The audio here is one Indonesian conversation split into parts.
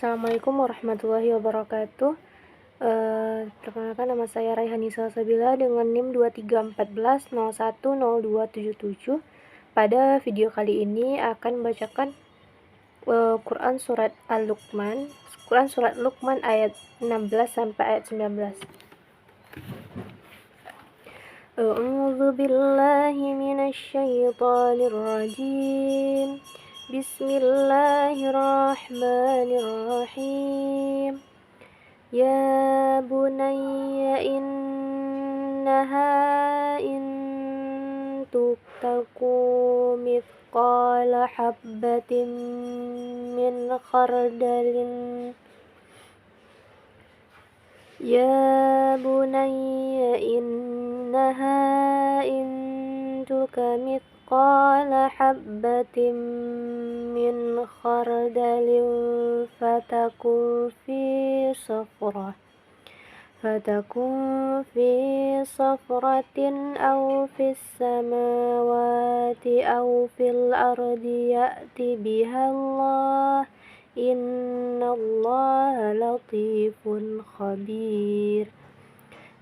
Assalamualaikum warahmatullahi wabarakatuh. Perkenalkan, nama saya Raihani Salsabila dengan NIM 2314010277. Pada video kali ini akan membacakan Quran surat Luqman ayat 16 sampai ayat 19. A'udzu billahi minasy syaithanir rajim. Bismillahirrahmanirrahim. Ya bunayya innaha in taku mithqala habbatin min khardalin. Ya bunayya innaha in tuka mithqala habbatin min khardalin fatakun fi safratin aw fis samawati aw fil ardi ya'ti bihallah. Innallaha latifun khabir.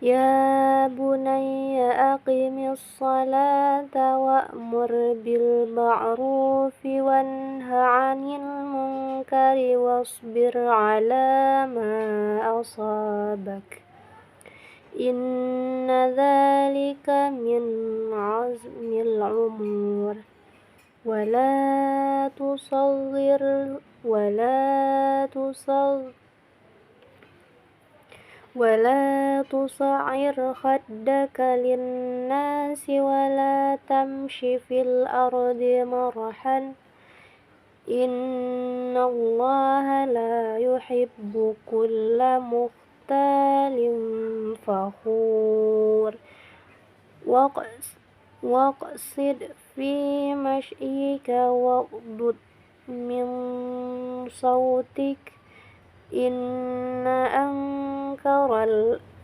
Ya bunayya aqimis salata wa'mur bil ma'rufi wanha 'anil munkari wasbir 'ala ma asabak. Inna dzalika min 'azmil umur. ولا تصغر خدك للناس ولا تمش في الأرض مرحا إن الله لا يحب كل مختال فخور. واقصد في مشيك واغضض من صوتك إن أنكر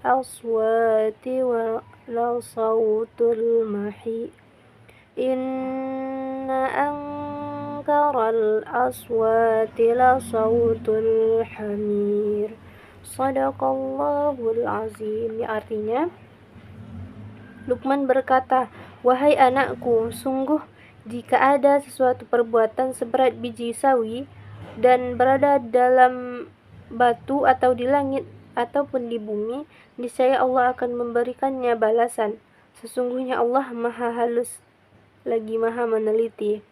الأصوات لصوت الحمير. Shadaqallahul azim. Artinya, Luqman berkata, "Wahai anakku, sungguh jika ada sesuatu perbuatan seberat biji sawi dan berada dalam batu atau di langit ataupun di bumi, niscaya Allah akan memberikannya balasan. Sesungguhnya Allah Maha Halus lagi Maha Meneliti."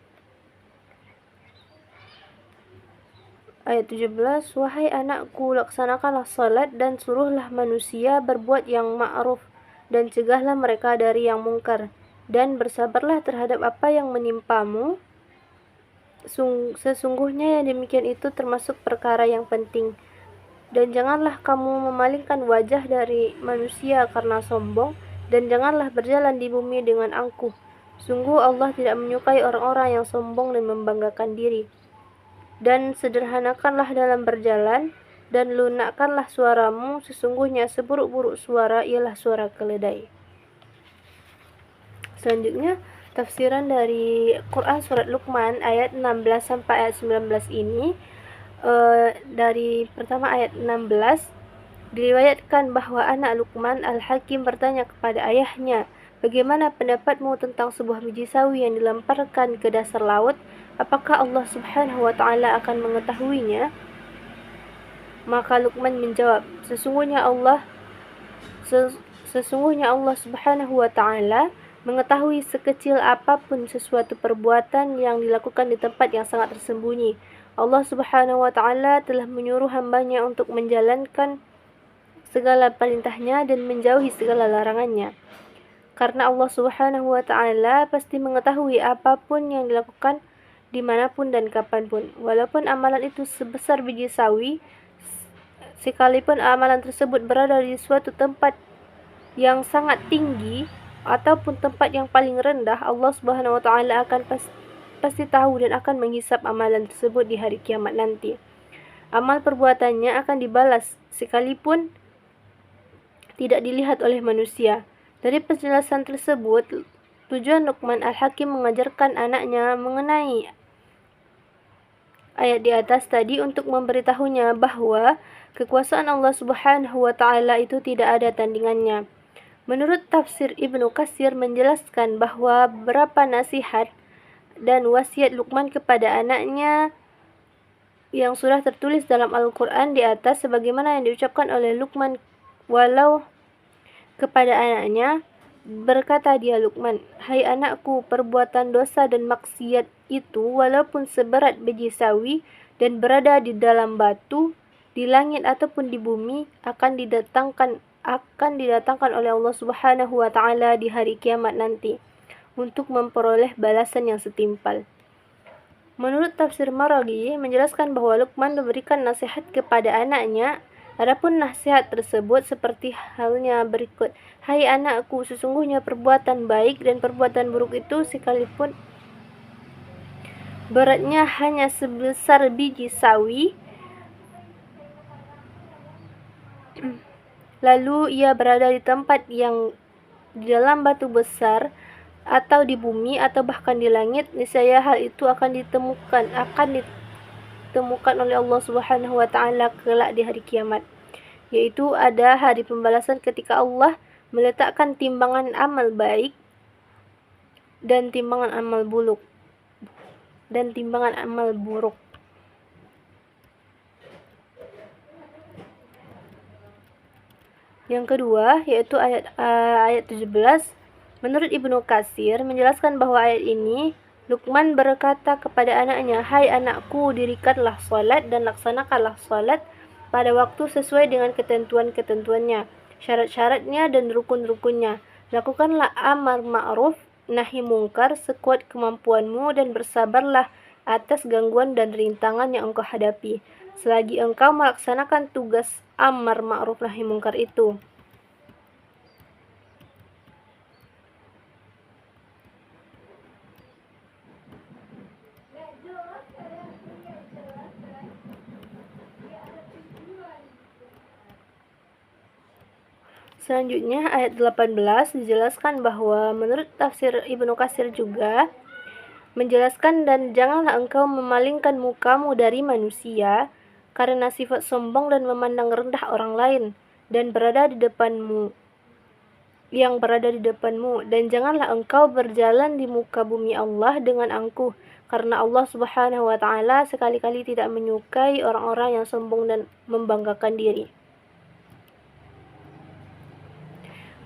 Ayat 17, "Wahai anakku, laksanakanlah salat dan suruhlah manusia berbuat yang ma'ruf dan cegahlah mereka dari yang mungkar, dan bersabarlah terhadap apa yang menimpamu. Sesungguhnya yang demikian itu termasuk perkara yang penting. Dan janganlah kamu memalingkan wajah dari manusia karena sombong, dan janganlah berjalan di bumi dengan angkuh. Sungguh Allah tidak menyukai orang-orang yang sombong dan membanggakan diri. Dan sederhanakanlah dalam berjalan, dan lunakkanlah suaramu. Sesungguhnya seburuk-buruk suara ialah suara keledai." Selanjutnya, tafsiran dari Quran surat Luqman ayat 16 sampai ayat 19 ini. Dari pertama ayat 16, diriwayatkan bahwa anak Luqman Al-Hakim bertanya kepada ayahnya, "Bagaimana pendapatmu tentang sebuah biji sawi yang dilemparkan ke dasar laut? Apakah Allah Subhanahu wa Ta'ala akan mengetahuinya?" Maka Luqman menjawab, Sesungguhnya Allah Subhanahu wa Ta'ala mengetahui sekecil apapun sesuatu perbuatan yang dilakukan di tempat yang sangat tersembunyi. Allah Subhanahu wa Ta'ala telah menyuruh hambanya untuk menjalankan segala perintahnya dan menjauhi segala larangannya. Karena Allah Subhanahu wa Ta'ala pasti mengetahui apapun yang dilakukan dimanapun dan kapanpun. Walaupun amalan itu sebesar biji sawi, sekalipun amalan tersebut berada di suatu tempat yang sangat tinggi ataupun tempat yang paling rendah, Allah Subhanahu wa Ta'ala akan pasti tahu dan akan menghisap amalan tersebut di hari kiamat nanti. Amal perbuatannya akan dibalas sekalipun tidak dilihat oleh manusia. Dari penjelasan tersebut, tujuan Luqman Al-Hakim mengajarkan anaknya mengenai ayat di atas tadi untuk memberitahunya bahwa kekuasaan Allah Subhanahu wa taala itu tidak ada tandingannya. Menurut tafsir Ibnu Katsir menjelaskan bahwa beberapa nasihat dan wasiat Luqman kepada anaknya yang sudah tertulis dalam Al-Quran di atas sebagaimana yang diucapkan oleh Luqman walau kepada anaknya. Berkata dia Luqman, "Hai anakku, perbuatan dosa dan maksiat itu walaupun seberat biji sawi dan berada di dalam batu, di langit ataupun di bumi akan didatangkan oleh Allah Subhanahu wa taala di hari kiamat nanti untuk memperoleh balasan yang setimpal." Menurut tafsir Maraghi menjelaskan bahwa Luqman memberikan nasihat kepada anaknya. Adapun nasihat tersebut seperti halnya berikut. Hai anakku, sesungguhnya perbuatan baik dan perbuatan buruk itu sekalipun beratnya hanya sebesar biji sawi, lalu ia berada di tempat yang di dalam batu besar atau di bumi atau bahkan di langit, niscaya hal itu akan ditemukan oleh Allah Subhanahu wa taala kelak di hari kiamat, yaitu ada hari pembalasan ketika Allah meletakkan timbangan amal baik dan timbangan amal buruk. Yang kedua yaitu ayat 17. Menurut Ibnu Katsir menjelaskan bahwa ayat ini Luqman berkata kepada anaknya, "Hai anakku, dirikanlah salat dan laksanakanlah salat pada waktu sesuai dengan ketentuan-ketentuannya, syarat-syaratnya dan rukun-rukunnya. Lakukanlah amar ma'ruf nahi mungkar sekuat kemampuanmu dan bersabarlah atas gangguan dan rintangan yang engkau hadapi selagi engkau melaksanakan tugas amar ma'ruf nahi mungkar itu." Selanjutnya ayat 18 dijelaskan bahwa menurut tafsir Ibnu Katsir juga menjelaskan, "Dan janganlah engkau memalingkan mukamu dari manusia karena sifat sombong dan memandang rendah orang lain yang berada di depanmu, dan janganlah engkau berjalan di muka bumi Allah dengan angkuh, karena Allah Subhanahu wa taala sekali-kali tidak menyukai orang-orang yang sombong dan membanggakan diri."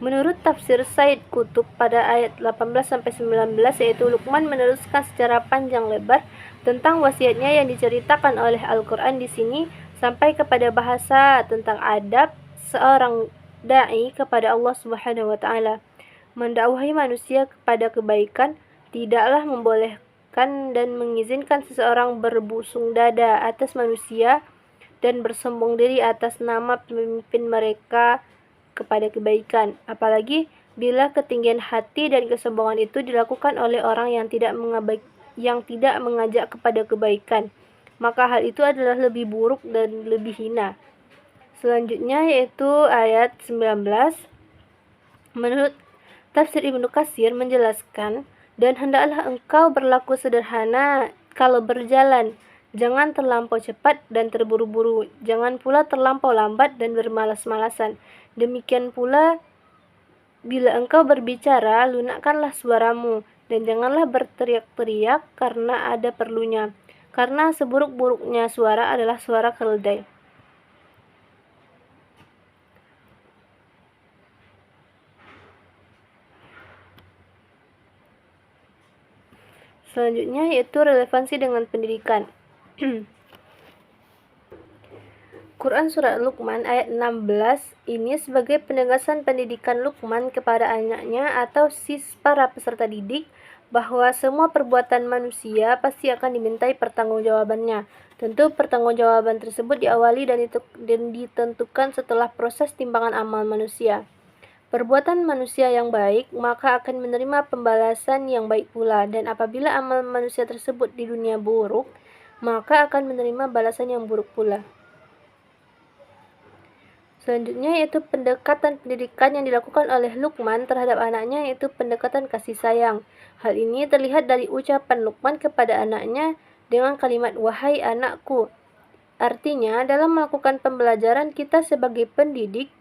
Menurut tafsir Said Qutb pada ayat 18-19 yaitu Luqman meneruskan secara panjang lebar tentang wasiatnya yang diceritakan oleh Al-Quran di sini sampai kepada bahasa tentang adab seorang dai kepada Allah Subhanahu wa taala. Mendakwahi manusia kepada kebaikan tidaklah membolehkan dan mengizinkan seseorang berbusung dada atas manusia dan bersombong diri atas nama pemimpin mereka kepada kebaikan, apalagi bila ketinggian hati dan kesombongan itu dilakukan oleh orang yang tidak mengajak kepada kebaikan, maka hal itu adalah lebih buruk dan lebih hina. Selanjutnya yaitu ayat 19. Menurut tafsir Ibnu Katsir menjelaskan, "Dan hendaklah engkau berlaku sederhana kalau berjalan, jangan terlampau cepat dan terburu-buru, jangan pula terlampau lambat dan bermalas-malasan. Demikian pula bila engkau berbicara, lunakkanlah suaramu dan janganlah berteriak-teriak karena ada perlunya, karena seburuk-buruknya suara adalah suara keledai." Selanjutnya yaitu relevansi dengan pendidikan. Quran Surat Luqman ayat 16 ini sebagai penegasan pendidikan Luqman kepada anaknya atau para peserta didik bahwa semua perbuatan manusia pasti akan dimintai pertanggungjawabannya. Tentu pertanggungjawaban tersebut diawali dan ditentukan setelah proses timbangan amal manusia. Perbuatan manusia yang baik maka akan menerima pembalasan yang baik pula, dan apabila amal manusia tersebut di dunia buruk maka akan menerima balasan yang buruk pula. Selanjutnya yaitu pendekatan pendidikan yang dilakukan oleh Luqman terhadap anaknya, yaitu pendekatan kasih sayang. Hal ini terlihat dari ucapan Luqman kepada anaknya, dengan kalimat "wahai anakku". Artinya, dalam melakukan pembelajaran kita sebagai pendidik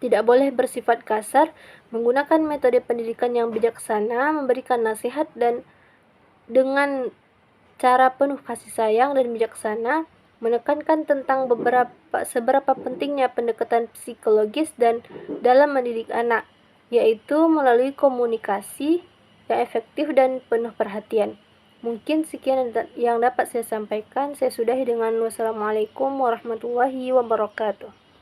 tidak boleh bersifat kasar, menggunakan metode pendidikan yang bijaksana, memberikan nasihat dan dengan cara penuh kasih sayang dan bijaksana, menekankan tentang seberapa pentingnya pendekatan psikologis dan dalam mendidik anak, yaitu melalui komunikasi yang efektif dan penuh perhatian. Mungkin sekian yang dapat saya sampaikan. Saya sudahi dengan wassalamualaikum warahmatullahi wabarakatuh.